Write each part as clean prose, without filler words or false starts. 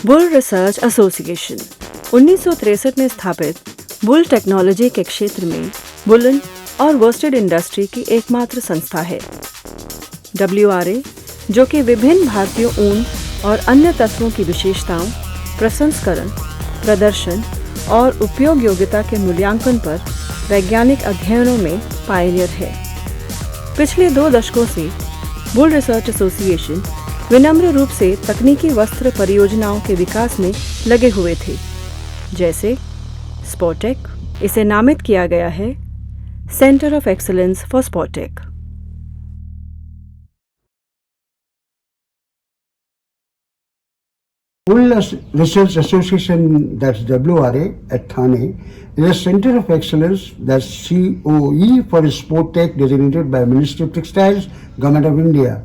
Bull research association 1963 में स्थापित bull technology के क्षेत्र में वुलन और वोस्टेड इंडस्ट्री की एकमात्र संस्था है। WRA, जो कि विभिन्न भारतीय ऊन और अन्य तत्वों की विशेषताओं, प्रसंस्करण, प्रदर्शन और उपयोग योग्यता के मूल्यांकन पर वैज्ञानिक अध्ययनों में पायनियर है। पिछले 2 दशकों से बुल रिसर्च एसोसिएशन विनम्र रूप से तकनीकी वस्त्र परियोजनाओं के विकास में लगे हुए थे, जैसे स्पोटेक, इसे नामित किया गया है सेंटर ऑफ एक्सीलेंस फॉर स्पोटेक। Bull Research Association, that's WRA at Thane, is a center of excellence, that's COE for sport tech designated by Ministry of Textiles, Government of India.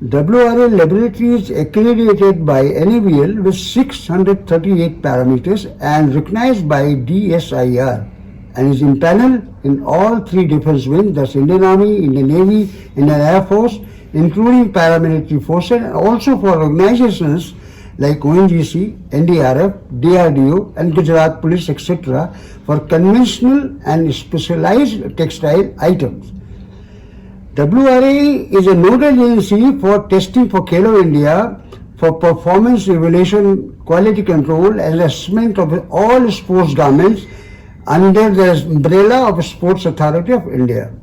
WRA laboratory is accredited by NABL with 638 parameters and recognized by DSIR and is impaneled in all 3 defense wings, that's Indian Army, Indian Navy, Indian Air Force, including paramilitary forces, and also for organizations like ONGC, NDRF, DRDO and Gujarat Police, etc. for conventional and specialized textile items. WRA is a nodal agency for testing for Khelo India for performance evaluation, quality control and assessment of all sports garments under the umbrella of Sports Authority of India.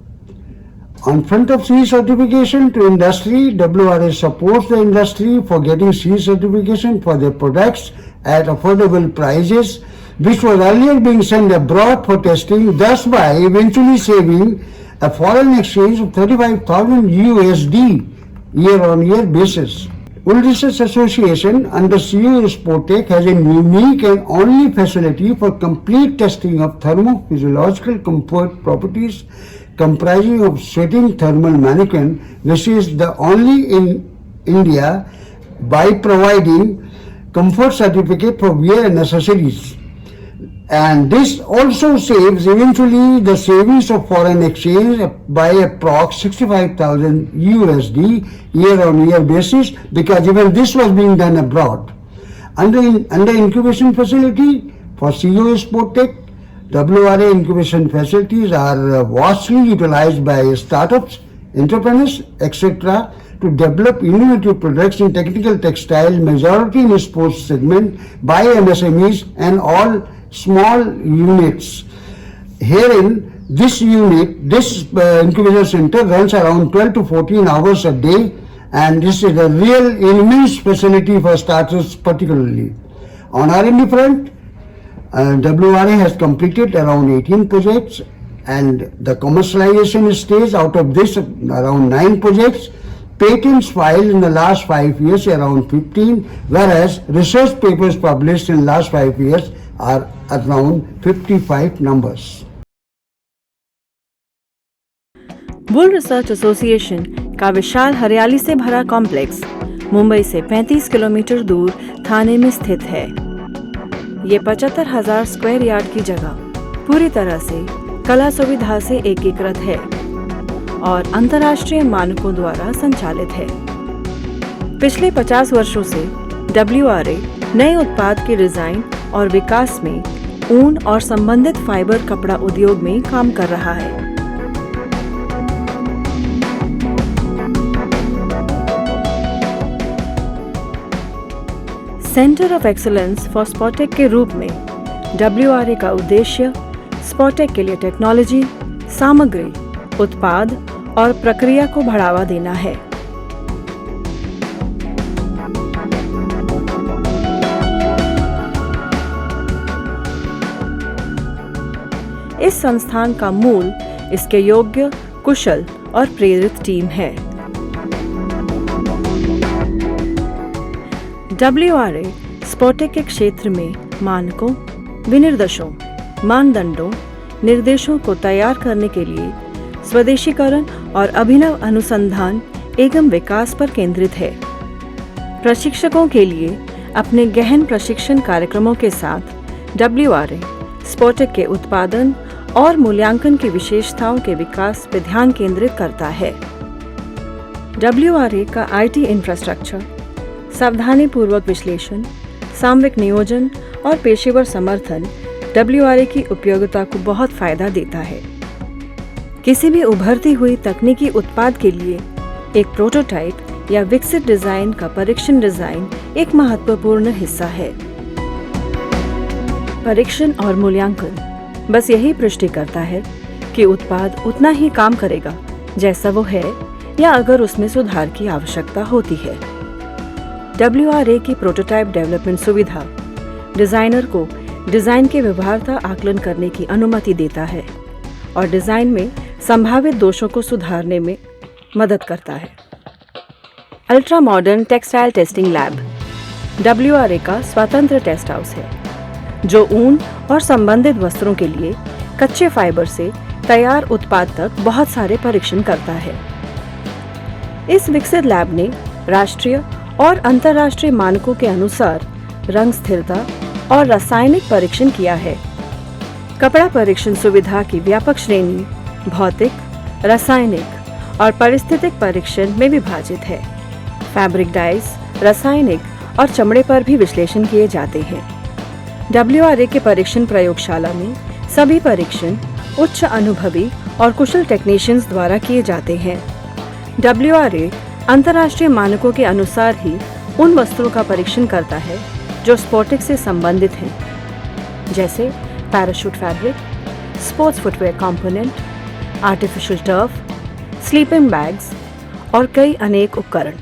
On front of CE certification to industry, WRA supports the industry for getting CE certification for their products at affordable prices, which was earlier being sent abroad for testing, thus by eventually saving a foreign exchange of 35,000 USD year-on-year basis. Bull Research Association under COE Sportech has a unique and only facility for complete testing of thermophysiological comfort properties comprising of sweating thermal mannequin, which is the only in India, by providing comfort certificate for wear and accessories. And this also saves eventually the savings of foreign exchange by approx 65,000 USD year-on-year basis, because even this was being done abroad. Under incubation facility for COE Sportech, WRA incubation facilities are vastly utilized by startups, entrepreneurs, etc. to develop innovative products in technical textile, majority in sports segment by MSMEs and all small units. Herein, this incubation center runs around 12 to 14 hours a day, and this is a real immense facility for startups particularly. On R&D front, WRA has completed around 18 projects, and the commercialization stage, out of this around 9 projects, patents filed in the last 5 years around 15, whereas research papers published in last 5 years are around 55 numbers. Bull research association का विशाल हरियाली से भरा complex Mumbai से 35 kilometre दूर थाने में स्थित है। ये 75,000 स्क्वायर यार्ड की जगह पूरी तरह से कला सुविधा से एकीकृत है और अंतर्राष्ट्रीय मानकों द्वारा संचालित है। पिछले 50 वर्षों से WRA नए उत्पाद के डिजाइन और विकास में ऊन और संबंधित फाइबर कपड़ा उद्योग में काम कर रहा है। सेंटर ऑफ एक्सीलेंस फॉर स्पोटेक के रूप में WRA का उद्देश्य स्पोटेक के लिए टेक्नोलॉजी, सामग्री, उत्पाद और प्रक्रिया को बढ़ावा देना है। इस संस्थान का मूल इसके योग्य, कुशल और प्रेरित टीम है। WRA स्पोटेक के क्षेत्र में मानकों, विनिर्देशों, मानदंडों, निर्देशों को तैयार करने के लिए स्वदेशीकरण और अभिनव अनुसंधान एवं विकास पर केंद्रित है। प्रशिक्षकों के लिए अपने गहन प्रशिक्षण कार्यक्रमों के साथ WRA स्पोटेक के उत्पादन और मूल्यांकन की विशेषताओं के विकास पर ध्यान केंद्रित करता है। WRA का IT इंफ्रास्ट्रक्चर, सावधानीपूर्वक विश्लेषण, सामरिक नियोजन और पेशेवर समर्थन WRA की उपयोगिता को बहुत फायदा देता है। किसी भी उभरती हुई तकनीकी उत्पाद के लिए एक प्रोटोटाइप या विकसित डिजाइन का परीक्षण डिजाइन एक महत्वपूर्ण हिस्सा है। परीक्षण और मूल्यांकन बस यही पुष्टि करता है कि उत्पाद उतना ही काम करेगा जैसा वो है या अगर उसमें सुधार की आवश्यकता होती है। WRA की प्रोटोटाइप डेवलपमेंट सुविधा डिजाइनर को डिजाइन के व्यवहार्यता आकलन करने की अनुमति देता है और डिजाइन में संभावित दोषों को सुधारने में मदद करता है। Ultra modern textile testing lab WRA का स्वतंत्र टेस्ट हाउस है जो ऊन और संबंधित वस्त्रों के लिए कच्चे फाइबर से तैयार उत्पाद तक बहुत सारे परीक्षण करता है। इस विकसित लैब ने राष्ट्रीय और अंतर्राष्ट्रीय मानकों के अनुसार रंग स्थिरता और रासायनिक परीक्षण किया है। कपड़ा परीक्षण सुविधा की व्यापक श्रेणी भौतिक, रासायनिक और पारिस्थितिक परीक्षण में विभाजित है। फैब्रिक डाइज, रासायनिक और चमड़े पर भी विश्लेषण किए जाते हैं। WRA के परीक्षण प्रयोगशाला में सभी परीक्षण उच्च अनुभवी और कुशल टेक्नीशियंस द्वारा किए जाते हैं। WRA अंतर्राष्ट्रीय मानकों के अनुसार ही उन वस्त्रों का परीक्षण करता है जो स्पोर्टिक्स से संबंधित हैं, जैसे parachute fabric, sports footwear component, artificial turf, sleeping bags और कई अनेक उपकरण।